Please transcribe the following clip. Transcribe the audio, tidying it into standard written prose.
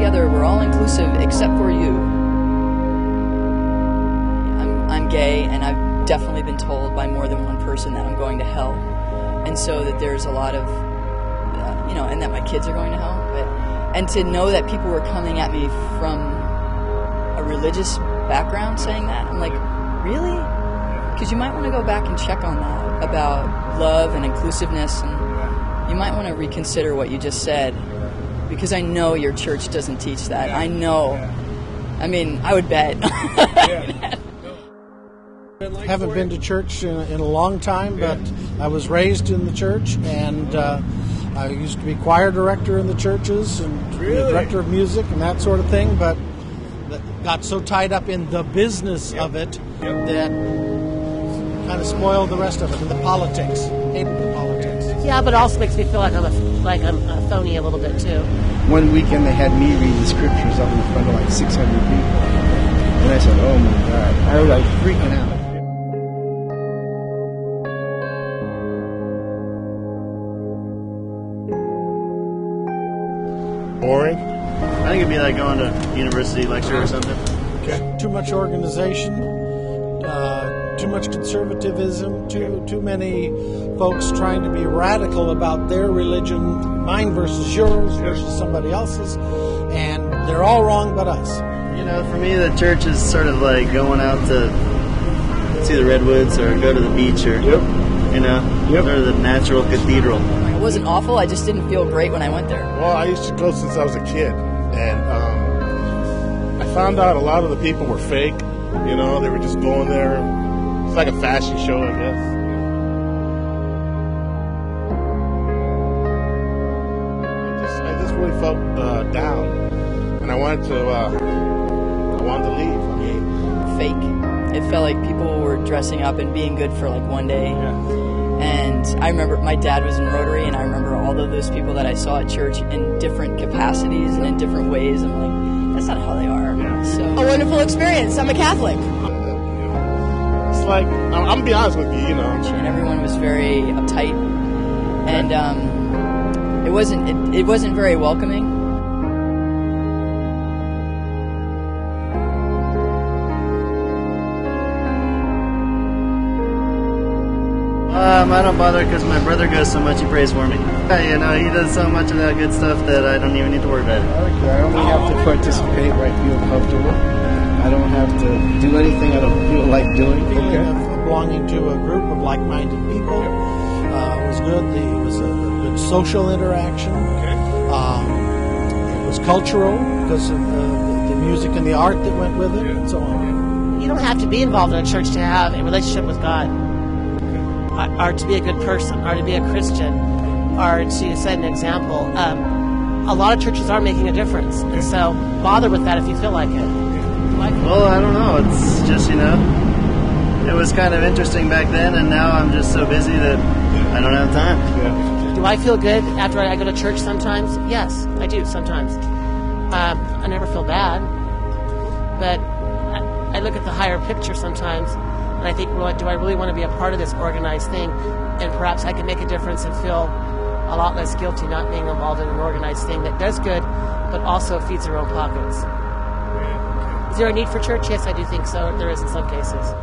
together, we're all inclusive except for you. I'm gay, and I've definitely been told by more than one person that I'm going to hell. And so that there's a lot of, and that my kids are going to hell. And to know that people were coming at me from a religious background saying that, I'm like, really? Because you might want to go back and check on that about love and inclusiveness, and you might want to reconsider what you just said, because I know your church doesn't teach that. I know. I mean, I would bet. Haven't been to church in a long time, but I was raised in the church, and I used to be choir director in the churches and director of music and that sort of thing, but got so tied up in the business of it that kind of spoiled the rest of it, and the politics. Hated the politics. Yeah, but it also makes me feel like I'm a phony a little bit too. One weekend they had me reading the scriptures up in front of like 600 people, and I said, "Oh my God!" I was like freaking out. Boring? I think it'd be like going to university lecture or something. Okay. Too much organization, too much conservatism, too many folks trying to be radical about their religion, mine versus yours versus somebody else's, and they're all wrong but us. For me, the church is sort of like going out to see the redwoods or go to the beach or, sort of the natural cathedral. It wasn't awful, I just didn't feel great when I went there. Well, I used to go since I was a kid, and I found out a lot of the people were fake. They were just going there. It's like a fashion show, I guess. I just really felt down, and I wanted to leave. Fake. It felt like people were dressing up and being good for like one day. Yeah. And I remember my dad was in Rotary, and I remember all of those people that I saw at church in different capacities and in different ways. I'm like, that's not how they are. Yeah. So A wonderful experience. I'm a Catholic. It's like, I'm going to be honest with you, And everyone was very uptight, and it wasn't very welcoming. I don't bother because my brother goes so much, he prays for me. He does so much of that good stuff that I don't even need to worry about it. I only have to participate where I feel comfortable. I don't have to do anything I don't feel like doing. Feeling of belonging to a group of like-minded people was good. It was a good social interaction. It was cultural because of the music and the art that went with it, and so on. You don't have to be involved in a church to have a relationship with God, or to be a good person, or to be a Christian, or to set an example. A lot of churches are making a difference, and so bother with that if you feel like it. Well, I don't know. It's just, it was kind of interesting back then, and now I'm just so busy that I don't have time. Do I feel good after I go to church sometimes? Yes, I do sometimes. I never feel bad, but I look at the higher picture sometimes, and I think, do I really want to be a part of this organized thing? And perhaps I can make a difference and feel a lot less guilty not being involved in an organized thing that does good, but also feeds their own pockets. Is there a need for church? Yes, I do think so. There is in some cases.